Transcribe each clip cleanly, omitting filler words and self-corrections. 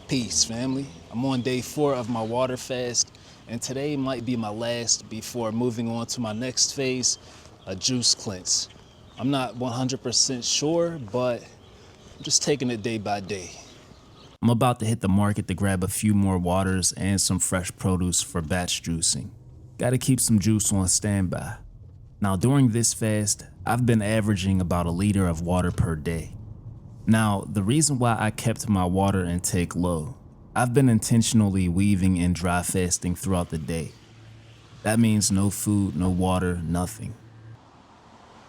Peace, family. I'm on day 4 of my water fast, and today might be my last before moving on to my next phase, a juice cleanse. I'm not 100% sure, but I'm just taking it day by day. I'm about to hit the market to grab a few more waters and some fresh produce for batch juicing. Gotta keep some juice on standby. Now, during this fast, I've been averaging about a liter of water per day. Now, the reason why I kept my water intake low, I've been intentionally weaving in dry fasting throughout the day. That means no food, no water, nothing.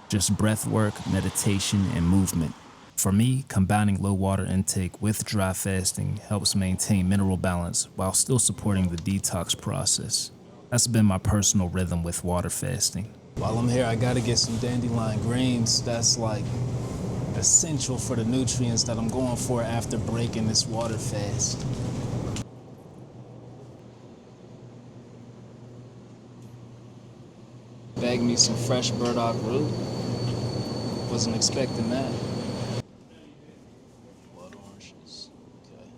Just breath work, meditation, and movement. For me, combining low water intake with dry fasting helps maintain mineral balance while still supporting the detox process. That's been my personal rhythm with water fasting. While I'm here, I gotta get some dandelion greens. That's like essential for the nutrients that I'm going for after breaking this water fast. Bag me some fresh burdock root. Wasn't expecting that. Blood oranges. Okay.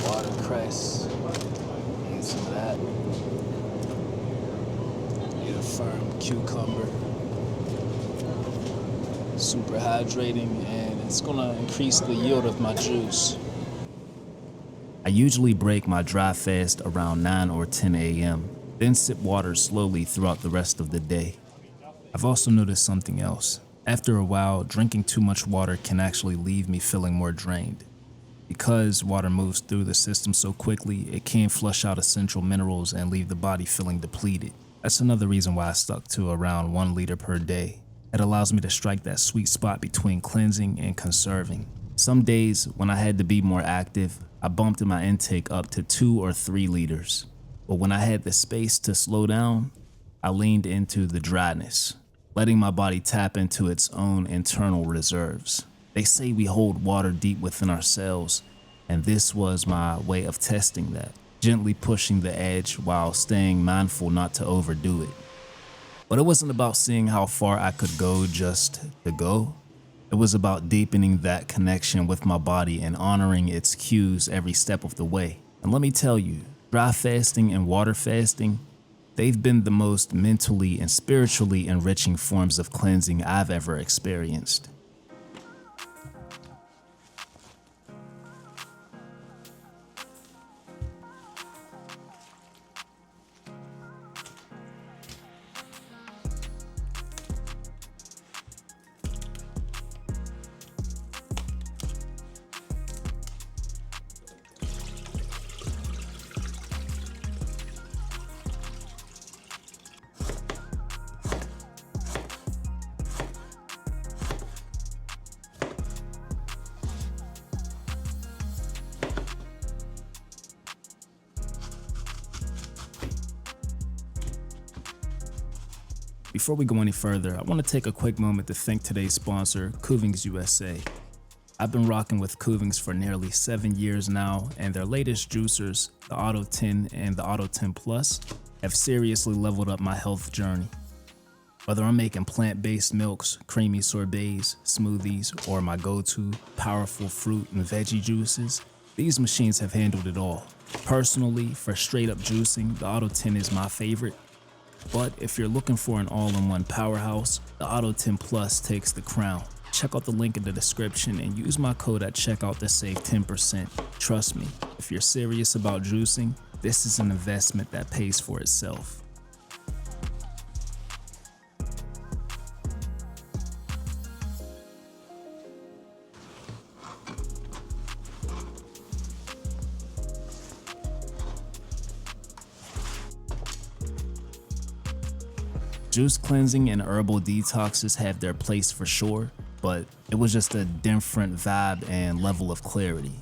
Watercress. Need some of that. Need a firm cucumber. Super hydrating, and it's gonna increase the yield of my juice. I usually break my dry fast around 9 or 10 a.m., then sip water slowly throughout the rest of the day. I've also noticed something else. After a while, drinking too much water can actually leave me feeling more drained. Because water moves through the system so quickly, it can flush out essential minerals and leave the body feeling depleted. That's another reason why I stuck to around 1 liter per day. It allows me to strike that sweet spot between cleansing and conserving. Some days, when I had to be more active, I bumped my intake up to 2 or 3 liters. But when I had the space to slow down, I leaned into the dryness, letting my body tap into its own internal reserves. They say we hold water deep within ourselves, and this was my way of testing that, gently pushing the edge while staying mindful not to overdo it. But it wasn't about seeing how far I could go just to go. It was about deepening that connection with my body and honoring its cues every step of the way. And let me tell you, dry fasting and water fasting, they've been the most mentally and spiritually enriching forms of cleansing I've ever experienced. Before we go any further, I want to take a quick moment to thank today's sponsor, Kuvings USA. I've been rocking with Kuvings for nearly 7 years now, and their latest juicers, the Auto 10 and the Auto 10 Plus, have seriously leveled up my health journey. Whether I'm making plant-based milks, creamy sorbets, smoothies, or my go-to powerful fruit and veggie juices, these machines have handled it all. Personally, for straight-up juicing, the Auto 10 is my favorite. But if you're looking for an all-in-one powerhouse, the Auto 10 Plus takes the crown. Check out the link in the description and use my code at checkout to save 10%. Trust me, if you're serious about juicing, this is an investment that pays for itself. Juice cleansing and herbal detoxes have their place for sure, but it was just a different vibe and level of clarity.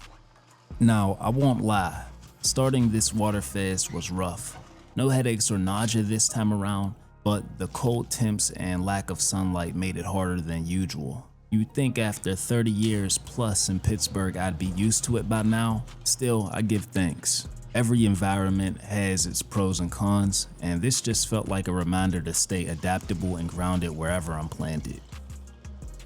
Now, I won't lie, starting this water fast was rough. No headaches or nausea this time around, but the cold temps and lack of sunlight made it harder than usual. You'd think after 30 years plus in Pittsburgh I'd be used to it by now. Still, I give thanks. Every environment has its pros and cons, and this just felt like a reminder to stay adaptable and grounded wherever I'm planted.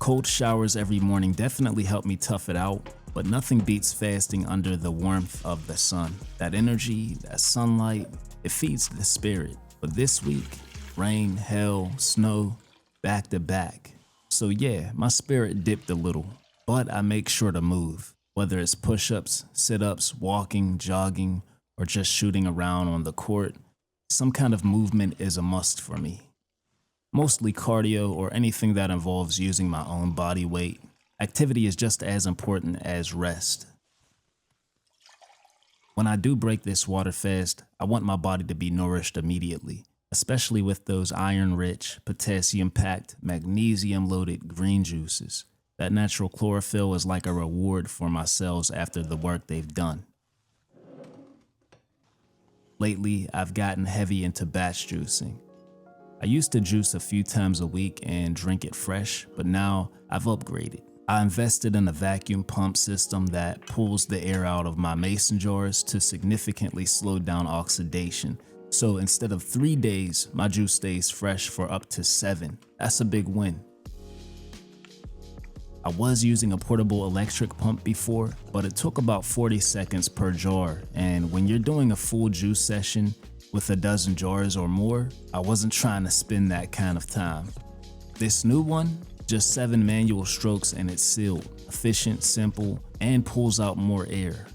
Cold showers every morning definitely help me tough it out, but nothing beats fasting under the warmth of the sun. That energy, that sunlight, it feeds the spirit. But this week, rain, hail, snow, back to back. So yeah, my spirit dipped a little, but I make sure to move. Whether it's push-ups, sit-ups, walking, jogging, or just shooting around on the court, some kind of movement is a must for me. Mostly cardio or anything that involves using my own body weight. Activity is just as important as rest. When I do break this water fast, I want my body to be nourished immediately, especially with those iron-rich, potassium-packed, magnesium-loaded green juices. That natural chlorophyll is like a reward for my cells after the work they've done. Lately, I've gotten heavy into batch juicing. I used to juice a few times a week and drink it fresh, but now I've upgraded. I invested in a vacuum pump system that pulls the air out of my mason jars to significantly slow down oxidation. So instead of 3 days, my juice stays fresh for up to 7. That's a big win. I was using a portable electric pump before, but it took about 40 seconds per jar, and when you're doing a full juice session with a dozen jars or more, I wasn't trying to spend that kind of time. This new one, just 7 manual strokes and it's sealed, efficient, simple, and pulls out more air.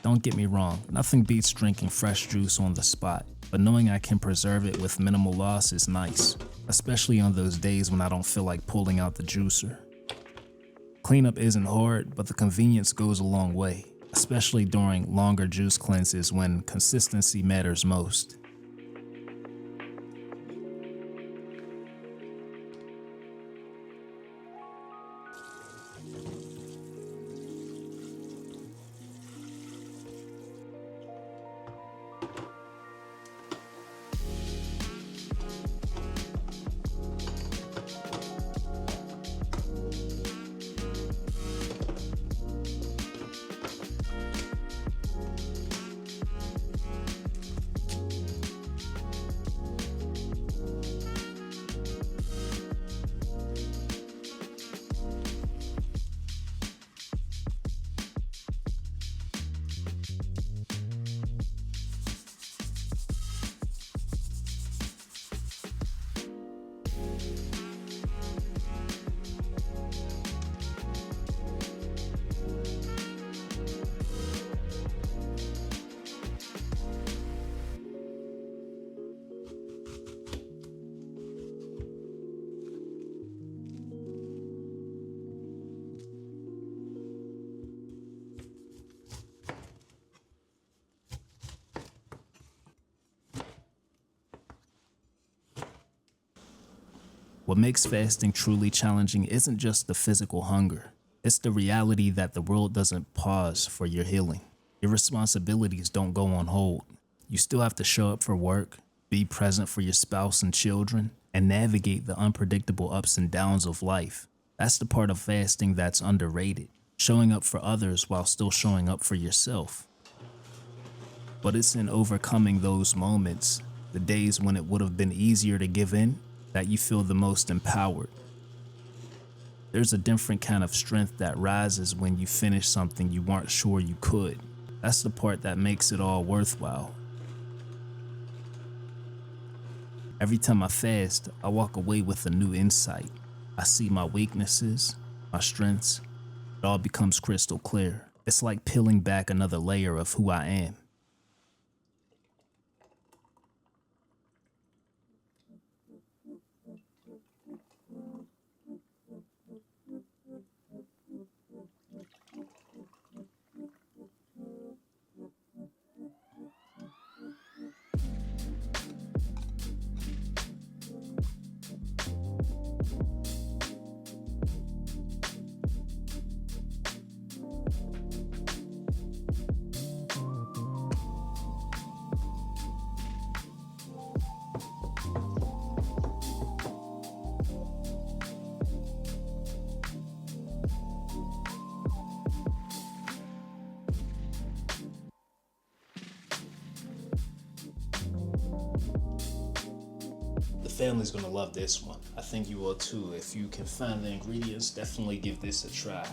Don't get me wrong, nothing beats drinking fresh juice on the spot, but knowing I can preserve it with minimal loss is nice, especially on those days when I don't feel like pulling out the juicer. Cleanup isn't hard, but the convenience goes a long way, especially during longer juice cleanses when consistency matters most. What makes fasting truly challenging isn't just the physical hunger. It's the reality that the world doesn't pause for your healing. Your responsibilities don't go on hold. You still have to show up for work, be present for your spouse and children, and navigate the unpredictable ups and downs of life. That's the part of fasting that's underrated, showing up for others while still showing up for yourself. But it's in overcoming those moments, the days when it would have been easier to give in, that you feel the most empowered. There's a different kind of strength that rises when you finish something you weren't sure you could. That's the part that makes it all worthwhile. Every time I fast, I walk away with a new insight. I see my weaknesses, my strengths. It all becomes crystal clear. It's like peeling back another layer of who I am. family's gonna love this one. I think you will too. If you can find the ingredients, definitely give this a try.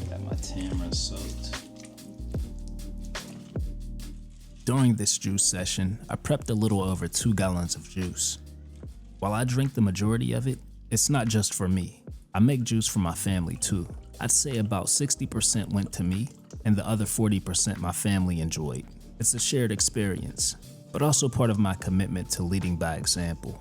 Got my tamarind soaked. During this juice session, I prepped a little over 2 gallons of juice. While I drink the majority of it, it's not just for me. I make juice for my family too. I'd say about 60% went to me, and the other 40% my family enjoyed. It's a shared experience, but also part of my commitment to leading by example.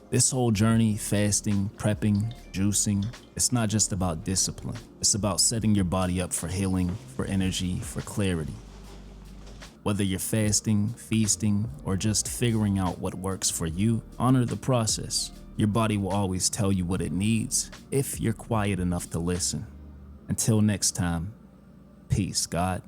This whole journey, fasting, prepping, juicing, it's not just about discipline. It's about setting your body up for healing, for energy, for clarity. Whether you're fasting, feasting, or just figuring out what works for you, honor the process. Your body will always tell you what it needs if you're quiet enough to listen. Until next time, peace, God.